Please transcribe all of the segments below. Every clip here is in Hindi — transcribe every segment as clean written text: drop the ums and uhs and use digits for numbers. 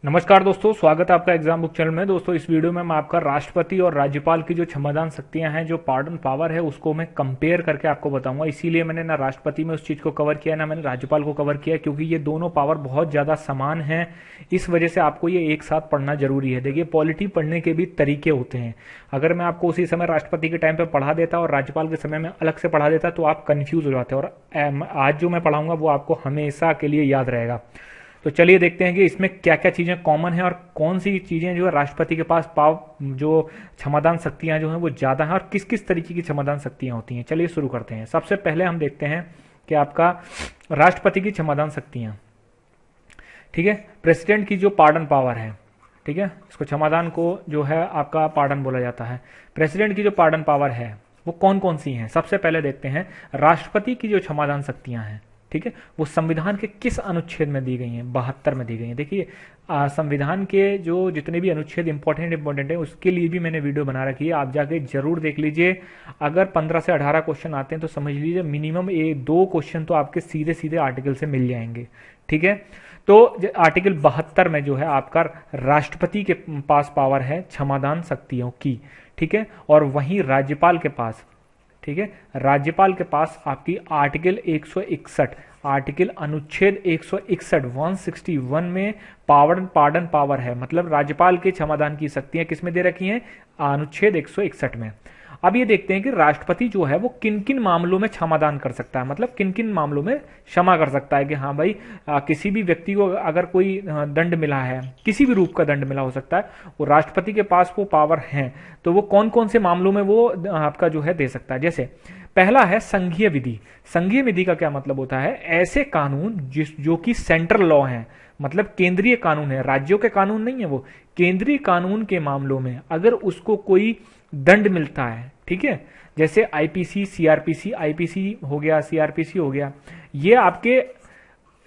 नमस्कार दोस्तों, स्वागत है आपका एग्जाम बुक चैनल में। दोस्तों, इस वीडियो में मैं आपका राष्ट्रपति और राज्यपाल की जो क्षमादान शक्तियां हैं, जो पार्डन पावर है, उसको मैं कंपेयर करके आपको बताऊंगा। इसीलिए मैंने ना राष्ट्रपति में उस चीज को कवर किया, ना मैंने राज्यपाल को कवर किया, क्योंकि ये दोनों पावर बहुत ज्यादा समान हैं। इस वजह से आपको ये एक साथ पढ़ना जरूरी है। देखिए, पॉलिटी पढ़ने के भी तरीके होते हैं। अगर मैं आपको उसी समय राष्ट्रपति के टाइम पर पढ़ा देता और राज्यपाल के समय में अलग से पढ़ा देता तो आप कंफ्यूज हो जाते, और आज जो मैं पढ़ाऊंगा वो आपको हमेशा के लिए याद रहेगा। तो चलिए देखते हैं कि इसमें क्या क्या चीजें कॉमन है और कौन सी चीजें जो है राष्ट्रपति के पास जो क्षमादान शक्तियां जो हैं वो ज्यादा हैं, और किस किस तरीके की क्षमादान शक्तियां होती हैं। चलिए शुरू करते हैं। सबसे पहले हम देखते हैं कि आपका राष्ट्रपति की क्षमादान शक्तियां, ठीक है। प्रेसिडेंट की जो पार्डन पावर है, ठीक है, इसको क्षमादान को जो है आपका पार्डन बोला जाता है। प्रेसिडेंट की जो पार्डन पावर है वो कौन कौन सी हैं। सबसे पहले देखते हैं राष्ट्रपति की जो क्षमादान शक्तियां हैं, ठीक है, वो संविधान के किस अनुच्छेद में दी गई हैं। 72 में दी गई हैं। देखिए, संविधान के जो जितने भी अनुच्छेद इंपॉर्टेंट है उसके लिए भी मैंने वीडियो बना रखी है, आप जाके जरूर देख लीजिए। अगर 15 से 18 क्वेश्चन आते हैं तो समझ लीजिए मिनिमम 2 क्वेश्चन तो आपके सीधे सीधे आर्टिकल से मिल जाएंगे, ठीक है। तो आर्टिकल 72 में जो है आपका राष्ट्रपति के पास पावर है क्षमादान शक्तियों की, ठीक है, और वहीं राज्यपाल के पास, ठीक है, राज्यपाल के पास आपकी आर्टिकल 161, आर्टिकल अनुच्छेद 161 161 में पार्डन पावर है। मतलब राज्यपाल के क्षमादान की शक्तियां किसमें दे रखी हैं, अनुच्छेद 161 में। अब ये देखते हैं कि राष्ट्रपति जो है वो किन किन मामलों में क्षमादान कर सकता है, मतलब किन किन मामलों में क्षमा कर सकता है कि हाँ भाई, किसी भी व्यक्ति को अगर कोई दंड मिला है, किसी भी रूप का दंड मिला हो सकता है, वो राष्ट्रपति के पास वो पावर है। तो वो कौन कौन से मामलों में वो आपका जो है दे सकता है। जैसे पहला है संघीय विधि। संघीय विधि का क्या मतलब होता है, ऐसे कानून जो कि सेंट्रल लॉ हैं, मतलब केंद्रीय कानून है, राज्यों के कानून नहीं है, वो केंद्रीय कानून के मामलों में अगर उसको कोई दंड मिलता है, ठीक है, जैसे आईपीसी, सीआरपीसी, आईपीसी हो गया, सीआरपीसी हो गया, ये आपके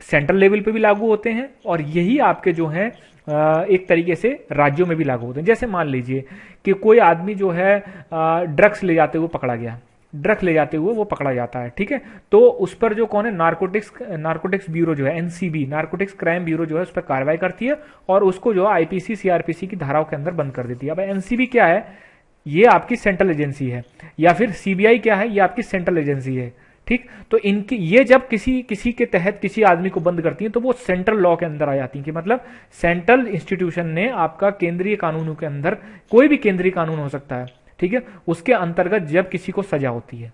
सेंट्रल लेवल पे भी लागू होते हैं और यही आपके जो है एक तरीके से राज्यों में भी लागू होते हैं। जैसे मान लीजिए कि कोई आदमी जो है ड्रग्स ले जाते हुए पकड़ा गया, ड्रग्स ले जाते हुए वो पकड़ा जाता है, ठीक है, तो उस पर जो कौन है, नारकोटिक्स ब्यूरो जो है, एनसीबी, नारकोटिक्स क्राइम ब्यूरो जो है उस पर कार्रवाई करती है और उसको जो आईपीसी सीआरपीसी की धाराओं के अंदर बंद कर देती है। अब एनसीबी क्या है, ये आपकी सेंट्रल एजेंसी है, या फिर सीबीआई क्या है, ये आपकी सेंट्रल एजेंसी है, ठीक। तो इनकी ये जब किसी के तहत किसी आदमी को बंद करती है तो वो सेंट्रल लॉ के अंदर आ जाती है, कि मतलब सेंट्रल इंस्टीट्यूशन ने आपका केंद्रीय कानूनों के अंदर, कोई भी केंद्रीय कानून हो सकता है, ठीक है, उसके अंतर्गत जब किसी को सजा होती है,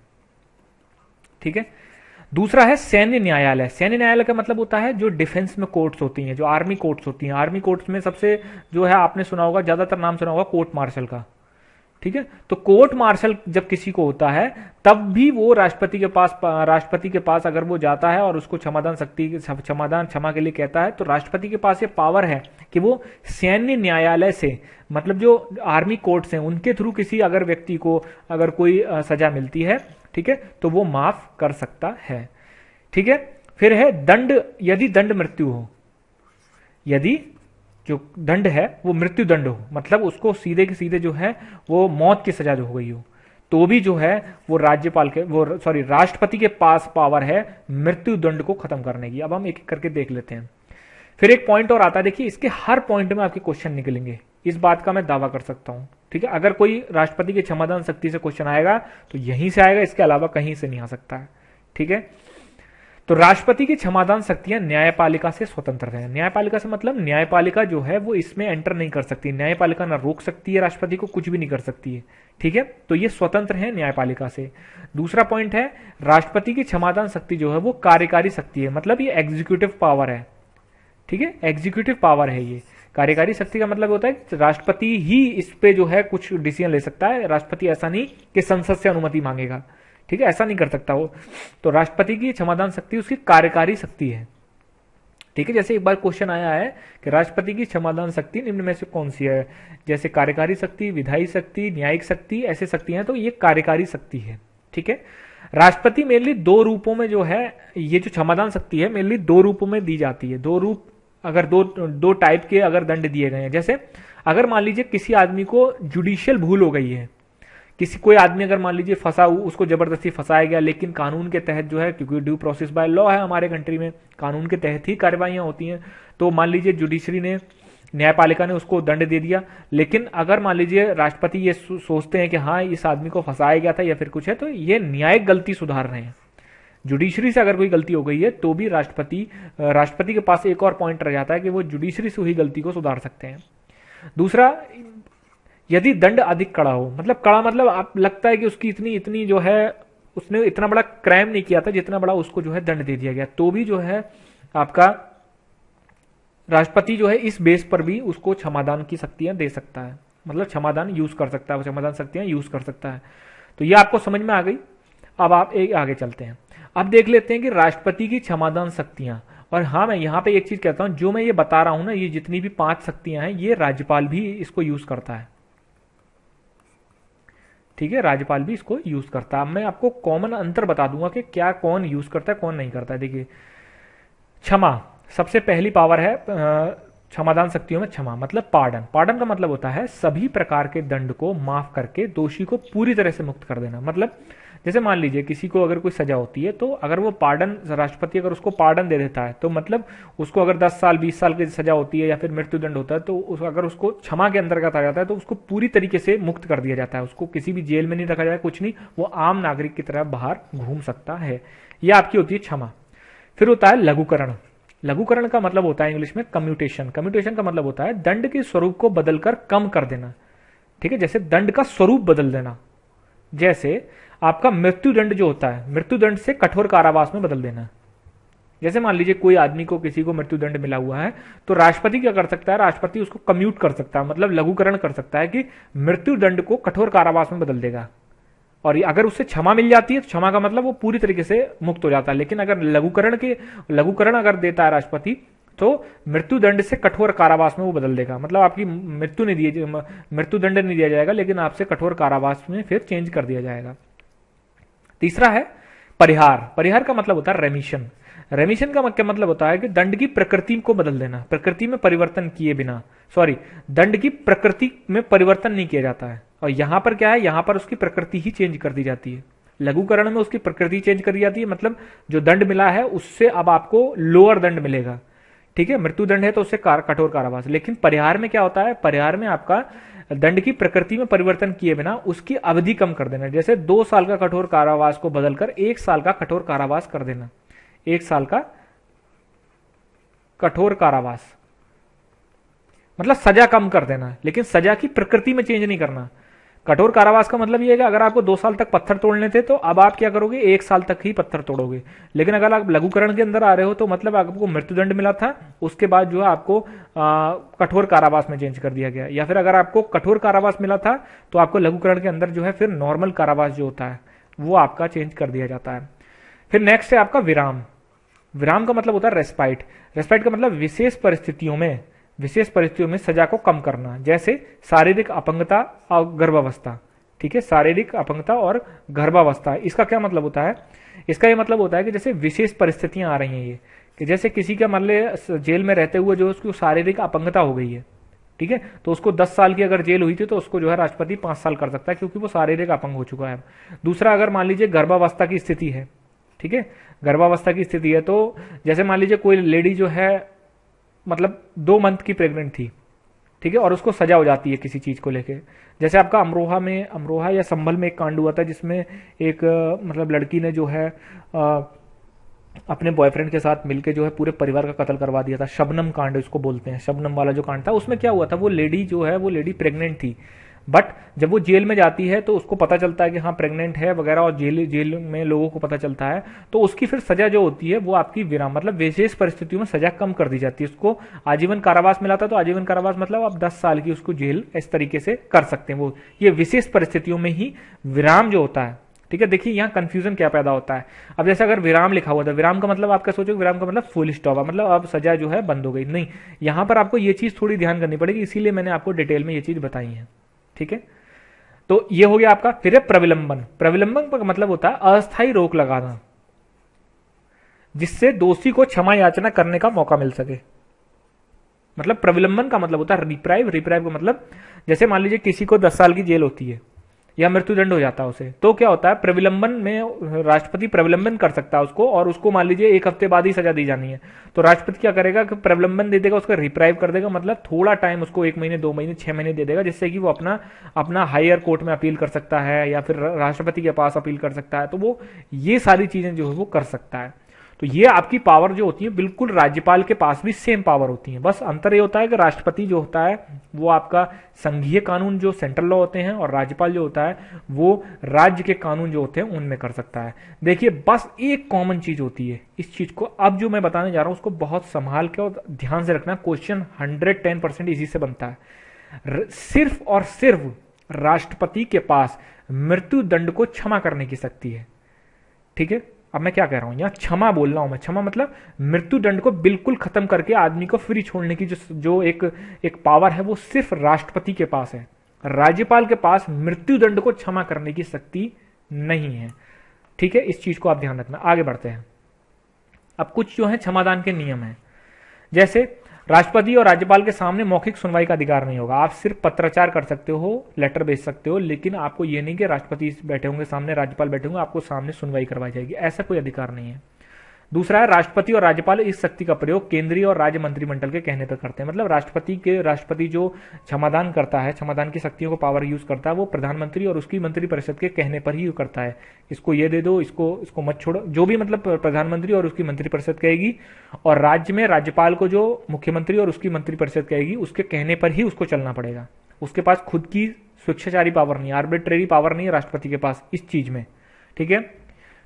ठीक है। दूसरा है सैन्य न्यायालय। सैन्य न्यायालय का मतलब होता है जो डिफेंस में कोर्ट्स होती हैं, जो आर्मी कोर्ट्स होती हैं। आर्मी कोर्ट्स में सबसे जो है आपने सुना होगा, ज्यादातर नाम सुना होगा कोर्ट मार्शल का, ठीक है। तो कोर्ट मार्शल जब किसी को होता है तब भी वो राष्ट्रपति के पास अगर वो जाता है और उसको क्षमा के लिए कहता है, तो राष्ट्रपति के पास ये पावर है कि वो सैन्य न्यायालय से, मतलब जो आर्मी कोर्ट्स हैं उनके थ्रू किसी अगर व्यक्ति को अगर कोई सजा मिलती है, ठीक है, तो वो माफ कर सकता है, ठीक है। फिर है दंड, यदि दंड मृत्यु हो, यदि जो दंड है वो मृत्यु दंड हो, मतलब उसको सीधे के सीधे जो है वो मौत की सजा जो हो गई हो, तो भी जो है वो राष्ट्रपति के पास पावर है मृत्यु दंड को खत्म करने की। अब हम एक एक करके देख लेते हैं। फिर एक पॉइंट और आता है, देखिए इसके हर पॉइंट में आपके क्वेश्चन निकलेंगे, इस बात का मैं दावा कर सकता हूं, ठीक है। अगर कोई राष्ट्रपति की क्षमादान शक्ति से क्वेश्चन आएगा तो यहीं से आएगा, इसके अलावा कहीं से नहीं आ सकता है, ठीक है। तो राष्ट्रपति की क्षमादान शक्तियां न्यायपालिका से स्वतंत्र हैं। न्यायपालिका से मतलब न्यायपालिका जो है वो इसमें एंटर नहीं कर सकती। न्यायपालिका ना रोक सकती है राष्ट्रपति को, कुछ भी नहीं कर सकती है, ठीक है। तो ये स्वतंत्र है न्यायपालिका से। दूसरा पॉइंट है, राष्ट्रपति की क्षमादान शक्ति जो है वो कार्यकारी शक्ति है, मतलब ये एग्जीक्यूटिव पावर है, ठीक है, एग्जीक्यूटिव पावर है ये। कार्यकारी शक्ति का मतलब होता है राष्ट्रपति ही इस पे जो है कुछ डिसीजन ले सकता है, राष्ट्रपति ऐसा नहीं कि संसद से अनुमति मांगेगा, ठीक है, ऐसा नहीं कर सकता वो। तो राष्ट्रपति की क्षमादान शक्ति उसकी कार्यकारी शक्ति है, ठीक है। जैसे एक बार क्वेश्चन आया है कि राष्ट्रपति की क्षमादान शक्ति निम्न में से कौन सी है, जैसे कार्यकारी शक्ति, विधायी शक्ति, न्यायिक शक्ति, ऐसे शक्ति हैं, तो ये कार्यकारी शक्ति है, ठीक है। राष्ट्रपति मेनली 2 रूपों में जो है, ये जो क्षमादान शक्ति है मेनली 2 रूपों में दी जाती है। 2 रूप, अगर दो टाइप के अगर दंड दिए गए हैं, जैसे अगर मान लीजिए किसी आदमी को जुडिशियल भूल हो गई है, कोई आदमी अगर मान लीजिए फंसा, उसको जबरदस्ती फंसाया गया, लेकिन कानून के तहत जो है, क्योंकि ड्यू प्रोसेस बाय लॉ है हमारे कंट्री में, कानून के तहत ही कार्रवाइयां होती हैं, तो मान लीजिए जुडिशरी ने न्यायपालिका ने उसको दंड दे दिया। लेकिन अगर मान लीजिए राष्ट्रपति ये सोचते हैं कि हाँ इस आदमी को फंसाया गया था या फिर कुछ है, तो ये न्यायिक गलती सुधार रहे हैं। जुडिशरी से अगर कोई गलती हो गई है तो भी राष्ट्रपति के पास एक और पॉइंट रह जाता है कि वो जुडिशरी से हुई गलती को सुधार सकते हैं। दूसरा, यदि दंड अधिक कड़ा हो, मतलब कड़ा मतलब आप लगता है कि उसकी इतनी इतनी जो है, उसने इतना बड़ा क्राइम नहीं किया था जितना बड़ा उसको जो है दंड दे दिया गया, तो भी जो है आपका राष्ट्रपति जो है इस बेस पर भी उसको क्षमादान की शक्तियां दे सकता है, मतलब क्षमादान यूज कर सकता है, क्षमादान शक्तियां यूज कर सकता है। तो ये आपको समझ में आ गई। अब आप एक आगे चलते हैं, अब देख लेते हैं कि राष्ट्रपति की क्षमादान शक्तियां। और हाँ, मैं यहां पे एक चीज कहता हूं, जो मैं ये बता रहा हूं ना, ये जितनी भी 5 शक्तियां हैं ये राज्यपाल भी इसको यूज करता है। ठीक है, राज्यपाल भी इसको यूज करता है। अब मैं आपको कॉमन अंतर बता दूंगा कि क्या कौन यूज करता है कौन नहीं करता है। देखिए, क्षमा सबसे पहली पावर है क्षमादान शक्तियों में। क्षमा मतलब पार्डन। पार्डन का मतलब होता है सभी प्रकार के दंड को माफ करके दोषी को पूरी तरह से मुक्त कर देना। मतलब जैसे मान लीजिए किसी को अगर कोई सजा होती है, तो अगर वो पार्डन, राष्ट्रपति अगर उसको पार्डन दे देता है, तो मतलब उसको अगर 10 साल 20 साल की सजा होती है या फिर मृत्युदंड होता है, तो अगर उसको क्षमा के अंतर्गत आ जाता है तो उसको पूरी तरीके से मुक्त कर दिया जाता है। उसको किसी भी जेल में नहीं रखा जाए, कुछ नहीं, वो आम नागरिक की तरह बाहर घूम सकता है। यह आपकी होती है क्षमा। फिर होता है लघुकरण। लघुकरण का मतलब होता है इंग्लिश में कम्यूटेशन। कम्यूटेशन का मतलब होता है दंड के स्वरूप को बदलकर कम कर देना। ठीक है, जैसे दंड का स्वरूप बदल देना। जैसे आपका मृत्युदंड जो होता है, मृत्युदंड से कठोर कारावास में बदल देना। जैसे मान लीजिए कोई आदमी को, किसी को मृत्युदंड मिला हुआ है, तो राष्ट्रपति क्या कर सकता है, राष्ट्रपति उसको कम्यूट कर सकता है, मतलब लघुकरण कर सकता है कि मृत्युदंड को कठोर कारावास में बदल देगा। और अगर उससे क्षमा मिल जाती है तो क्षमा का मतलब वो पूरी तरीके से मुक्त हो जाता है। लेकिन अगर लघुकरण अगर देता है राष्ट्रपति, तो मृत्युदंड से कठोर कारावास में वो बदल देगा। मतलब आपकी मृत्युदंड नहीं दिया जाएगा, लेकिन आपसे कठोर कारावास में फिर चेंज कर दिया जाएगा। तीसरा है परिहार। परिहार का मतलब होता है रेमिशन। रेमिशन का क्या मतलब होता है कि दंड की प्रकृति को बदल देना, प्रकृति में परिवर्तन किए बिना, दंड की प्रकृति में परिवर्तन नहीं किया जाता है। और यहां पर क्या है, यहां पर उसकी प्रकृति ही चेंज कर दी जाती है। लघुकरण में उसकी प्रकृति चेंज कर दी जाती है, मतलब जो दंड मिला है उससे अब आपको लोअर दंड मिलेगा। ठीक है, मृत्युदंड है तो उससे कठोर कारावास। लेकिन परिहार में क्या होता है, परिहार में आपका दंड की प्रकृति में परिवर्तन किए बिना उसकी अवधि कम कर देना। जैसे 2 साल का कठोर कारावास को बदलकर 1 साल का कठोर कारावास कर देना। 1 साल का कठोर कारावास मतलब सजा कम कर देना, लेकिन सजा की प्रकृति में चेंज नहीं करना। कठोर कारावास का मतलब यह है कि अगर आपको 2 साल तक पत्थर तोड़ने थे, तो अब आप क्या करोगे, 1 साल तक ही पत्थर तोड़ोगे। लेकिन अगर आप लघुकरण के अंदर आ रहे हो, तो मतलब आपको मृत्युदंड मिला था, उसके बाद जो है आपको कठोर कारावास में चेंज कर दिया गया। या फिर अगर आपको कठोर कारावास मिला था, तो आपको लघुकरण के अंदर जो है फिर नॉर्मल कारावास जो होता है वो आपका चेंज कर दिया जाता है। फिर नेक्स्ट है आपका विराम। विराम का मतलब होता है रेस्पाइट। रेस्पाइट का मतलब विशेष परिस्थितियों में सजा को कम करना। जैसे शारीरिक अपंगता और गर्भावस्था। ठीक है, शारीरिक अपंगता और गर्भावस्था, इसका क्या मतलब होता है, इसका यह मतलब होता है कि जैसे विशेष परिस्थितियां आ रही हैं, ये कि जैसे किसी का मान ले जेल में रहते हुए जो उसको शारीरिक अपंगता हो गई है, ठीक है, तो उसको 10 साल की अगर जेल हुई थी, तो उसको जो है राष्ट्रपति 5 साल कर सकता है, क्योंकि वो शारीरिक अपंग हो चुका है। दूसरा, अगर मान लीजिए गर्भावस्था की स्थिति है, ठीक है, गर्भावस्था की स्थिति है, तो जैसे मान लीजिए कोई लेडी जो है मतलब 2 मंथ की प्रेग्नेंट थी, ठीक है, और उसको सजा हो जाती है किसी चीज को लेके। जैसे आपका अमरोहा या संभल में एक कांड हुआ था, जिसमें एक मतलब लड़की ने जो है अपने बॉयफ्रेंड के साथ मिलकर जो है पूरे परिवार का कत्ल करवा दिया था। शबनम कांड इसको बोलते हैं, शबनम वाला जो कांड था, उसमें क्या हुआ था, वो लेडी जो है वो लेडी प्रेग्नेंट थी, बट जब वो जेल में जाती है तो उसको पता चलता है कि हाँ प्रेग्नेंट है वगैरह, और जेल में लोगों को पता चलता है, तो उसकी फिर सजा जो होती है वो आपकी विराम मतलब विशेष परिस्थितियों में सजा कम कर दी जाती है। उसको आजीवन कारावास मिला था, तो आजीवन कारावास मतलब आप 10 साल की उसको जेल इस तरीके से कर सकते हैं। वो ये विशेष परिस्थितियों में ही विराम जो होता है। ठीक है, देखिए यहाँ कंफ्यूजन क्या पैदा होता है। अब जैसे अगर विराम लिखा हुआ था, विराम का मतलब आप क्या सोचो, विराम का मतलब फुल स्टॉप, मतलब अब सजा जो है बंद हो गई, नहीं, यहां पर आपको ये चीज थोड़ी ध्यान करनी पड़ेगी, इसीलिए मैंने आपको डिटेल में ये चीज बताई है। ठीक है, तो ये हो गया आपका। फिर है प्रविलंबन। प्रविलंबन का मतलब होता है अस्थायी रोक लगाना, जिससे दोषी को क्षमा याचना करने का मौका मिल सके। मतलब प्रविलंबन का मतलब होता है रिप्राइव। रिप्राइव का मतलब जैसे मान लीजिए किसी को 10 साल की जेल होती है, या मृत्युदंड हो जाता है उसे, तो क्या होता है, प्रविलंबन में राष्ट्रपति प्रविलंबन कर सकता है उसको, और उसको मान लीजिए 1 हफ्ते बाद ही सजा दी जानी है, तो राष्ट्रपति क्या करेगा कि प्रविलंबन दे देगा, उसका रिप्राइव कर देगा, मतलब थोड़ा टाइम उसको 1 महीने 2 महीने 6 महीने दे देगा, जिससे कि वो अपना अपना हायर कोर्ट में अपील कर सकता है या फिर राष्ट्रपति के पास अपील कर सकता है। तो वो ये सारी चीजें जो है वो कर सकता है। तो ये आपकी पावर जो होती है बिल्कुल राज्यपाल के पास भी सेम पावर होती है, बस अंतर ये होता है कि राष्ट्रपति जो होता है वो आपका संघीय कानून जो सेंट्रल लॉ होते हैं, और राज्यपाल जो होता है वो राज्य के कानून जो होते हैं उनमें कर सकता है। देखिए बस एक कॉमन चीज होती है, इस चीज को अब जो मैं बताने जा रहा हूं उसको बहुत संभाल के और ध्यान से रखना, क्वेश्चन 110% इसी से बनता है। सिर्फ और सिर्फ राष्ट्रपति के पास मृत्यु दंड को क्षमा करने की शक्ति है। ठीक है, अब मैं क्या कह रहा हूं, यहां क्षमा बोल रहा हूं मैं, क्षमा मतलब मृत्यु दंड को बिल्कुल खत्म करके आदमी को फ्री छोड़ने की जो एक पावर है वो सिर्फ राष्ट्रपति के पास है। राज्यपाल के पास मृत्यु दंड को क्षमा करने की शक्ति नहीं है। ठीक है, इस चीज को आप ध्यान रखना। आगे बढ़ते हैं। अब कुछ जो है क्षमादान के नियम है, जैसे राष्ट्रपति और राज्यपाल के सामने मौखिक सुनवाई का अधिकार नहीं होगा। आप सिर्फ पत्राचार कर सकते हो, लेटर भेज सकते हो, लेकिन आपको ये नहीं कि राष्ट्रपति बैठे होंगे सामने, राज्यपाल बैठे होंगे, आपको सामने सुनवाई करवाई जाएगी, ऐसा कोई अधिकार नहीं है। दूसरा है, राष्ट्रपति और राज्यपाल इस शक्ति का प्रयोग केंद्रीय और राज्य मंत्रिमंडल के कहने पर करते हैं। मतलब राष्ट्रपति जो क्षमादान करता है, क्षमादान की शक्तियों को पावर यूज करता है, वो प्रधानमंत्री और उसकी मंत्रिपरिषद के कहने पर ही करता है। इसको ये दे दो, इसको मत छोड़ो, जो भी मतलब प्रधानमंत्री और उसकी मंत्रिपरिषद कहेगी, और राज्य में राज्यपाल को जो मुख्यमंत्री और उसकी मंत्रिपरिषद कहेगी उसके कहने पर ही उसको चलना पड़ेगा। उसके पास खुद की स्वेच्छाचारी पावर नहीं, आर्बिट्रेरी पावर नहीं है राष्ट्रपति के पास इस चीज में। ठीक है,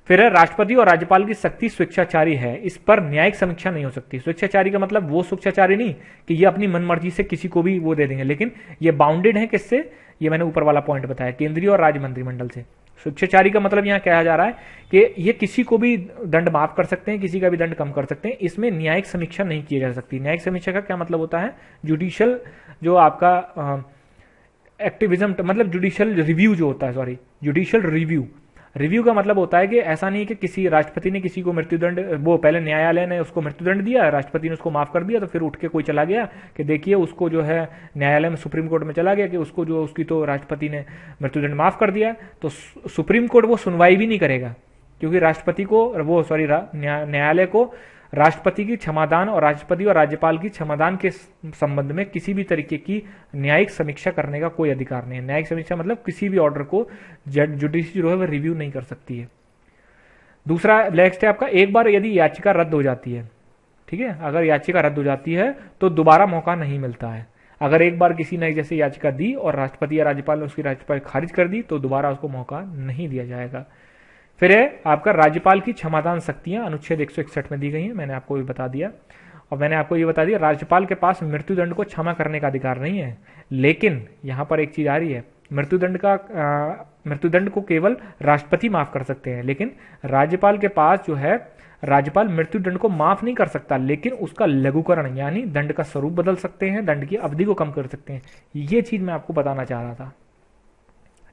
फिर है, राष्ट्रपति और राज्यपाल की शक्ति स्वेच्छाचारी है, इस पर न्यायिक समीक्षा नहीं हो सकती। स्वेच्छाचारी का मतलब वो स्वेच्छाचारी नहीं कि ये अपनी मनमर्जी से किसी को भी वो दे देंगे, लेकिन ये बाउंडेड है किससे, ये मैंने ऊपर वाला पॉइंट बताया, केंद्रीय और राज्य मंत्रिमंडल से। स्वेच्छाचारी का मतलब यहां कहा जा रहा है कि ये किसी को भी दंड माफ कर सकते हैं, किसी का भी दंड कम कर सकते हैं, इसमें न्यायिक समीक्षा नहीं की जा सकती। न्यायिक समीक्षा का क्या मतलब होता है, जुडिशियल जो आपका एक्टिविज्म, मतलब जुडिशियल रिव्यू जो होता है, सॉरी जुडिशियल रिव्यू का मतलब होता है कि ऐसा नहीं कि किसी राष्ट्रपति ने किसी को मृत्युदंड, वो पहले न्यायालय ने उसको मृत्युदंड दिया, राष्ट्रपति ने उसको माफ कर दिया, तो फिर उठ के कोई चला गया कि देखिए उसको जो है न्यायालय में सुप्रीम कोर्ट में चला गया कि उसको जो उसकी तो राष्ट्रपति ने मृत्युदंड माफ कर दिया, तो सुप्रीम कोर्ट वो सुनवाई भी नहीं करेगा, क्योंकि राष्ट्रपति को वो सॉरी न्यायालय को राष्ट्रपति की क्षमादान और राष्ट्रपति और राज्यपाल की क्षमादान के संबंध में किसी भी तरीके की न्यायिक समीक्षा करने का कोई अधिकार नहीं है। न्यायिक समीक्षा मतलब किसी भी ऑर्डर को जुडिशरी जो है वो रिव्यू नहीं कर सकती है। दूसरा नेक्स्ट है आपका, एक बार यदि याचिका रद्द हो जाती है, ठीक है, अगर याचिका रद्द हो जाती है तो दोबारा मौका नहीं मिलता है। अगर एक बार किसी ने जैसे याचिका दी और राष्ट्रपति या राज्यपाल ने उसकी याचिका खारिज कर दी तो दोबारा उसको मौका नहीं दिया जाएगा। फिर है आपका राज्यपाल की क्षमादान शक्तियां अनुच्छेद 161 में दी गई हैं, मैंने आपको भी बता दिया। और मैंने आपको ये बता दिया राज्यपाल के पास मृत्युदंड को क्षमा करने का अधिकार नहीं है, लेकिन यहां पर एक चीज आ रही है, मृत्युदंड को केवल राष्ट्रपति माफ कर सकते हैं, लेकिन राज्यपाल के पास जो है, राज्यपाल मृत्युदंड को माफ नहीं कर सकता, लेकिन उसका लघुकरण यानी दंड का स्वरूप बदल सकते हैं, दंड की अवधि को कम कर सकते हैं। ये चीज मैं आपको बताना चाह रहा था।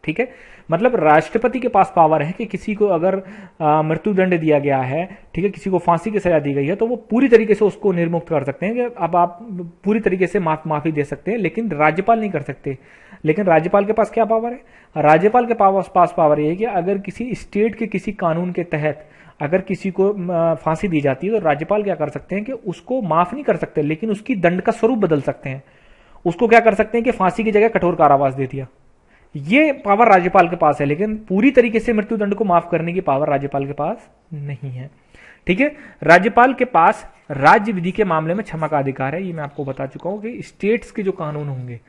ठीक है, मतलब राष्ट्रपति के पास पावर है कि किसी को अगर मृत्युदंड दिया गया है, ठीक है, किसी को फांसी की सजा दी गई है, तो वो पूरी तरीके से उसको निर्मुक्त कर सकते हैं कि अब आप पूरी तरीके से माफी दे सकते हैं, लेकिन राज्यपाल नहीं कर सकते। लेकिन राज्यपाल के पास क्या पावर है, राज्यपाल के पास पावर ये है कि अगर किसी स्टेट के किसी कानून के तहत अगर किसी को फांसी दी जाती है तो राज्यपाल क्या कर सकते हैं कि उसको माफ नहीं कर सकते, लेकिन उसकी दंड का स्वरूप बदल सकते हैं। उसको क्या कर सकते हैं कि फांसी की जगह कठोर कारावास दे दिया, ये पावर राज्यपाल के पास है, लेकिन पूरी तरीके से मृत्युदंड को माफ करने की पावर राज्यपाल के पास नहीं है। ठीक है, राज्यपाल के पास राज्य विधि के मामले में क्षमा का अधिकार है, ये मैं आपको बता चुका हूं कि स्टेट्स के जो कानून होंगे,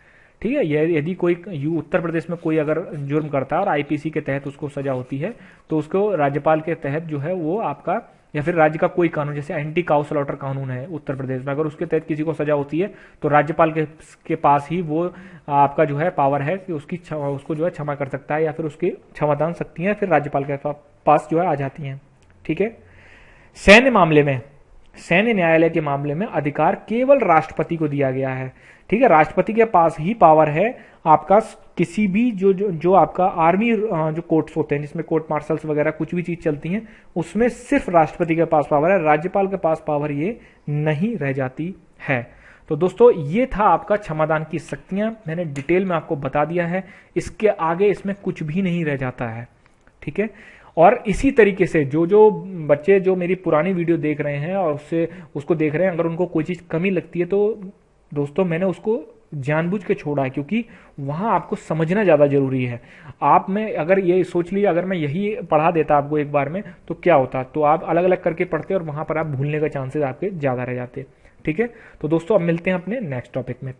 ठीक है, यदि कोई उत्तर प्रदेश में कोई अगर जुर्म करता है और आईपीसी के तहत उसको सजा होती है तो उसको राज्यपाल के तहत जो है वो आपका, या फिर राज्य का कोई कानून जैसे एंटी काउ स्लॉटर कानून है उत्तर प्रदेश में, अगर उसके तहत किसी को सजा होती है तो राज्यपाल के पास ही वो आपका जो है पावर है कि उसको जो है क्षमा कर सकता है, या फिर उसकी क्षमादान शक्तियां फिर राज्यपाल के पास जो है आ जाती हैं। ठीक है, सैन्य न्यायालय के मामले में अधिकार केवल राष्ट्रपति को दिया गया है। ठीक है, राष्ट्रपति के पास ही पावर है आपका किसी भी जो आपका आर्मी जो कोर्ट्स होते हैं जिसमें कोर्ट मार्शल्स वगैरह कुछ भी चीज चलती हैं, उसमें सिर्फ राष्ट्रपति के पास पावर है, राज्यपाल के पास पावर ये नहीं रह जाती है। तो दोस्तों ये था आपका क्षमादान की शक्तियां, मैंने डिटेल में आपको बता दिया है, इसके आगे इसमें कुछ भी नहीं रह जाता है, ठीक है। और इसी तरीके से जो जो बच्चे जो मेरी पुरानी वीडियो देख रहे हैं और उसको देख रहे हैं, अगर उनको कोई चीज़ कमी लगती है तो दोस्तों मैंने उसको जानबूझ के छोड़ा है, क्योंकि वहां आपको समझना ज़्यादा जरूरी है। आप में अगर ये सोच लिया अगर मैं यही पढ़ा देता आपको एक बार में तो क्या होता, तो आप अलग अलग करके पढ़ते और वहां पर आप भूलने का चांसेस आपके ज़्यादा रह जाते, ठीक है। तो दोस्तों अब मिलते हैं अपने नेक्स्ट टॉपिक में।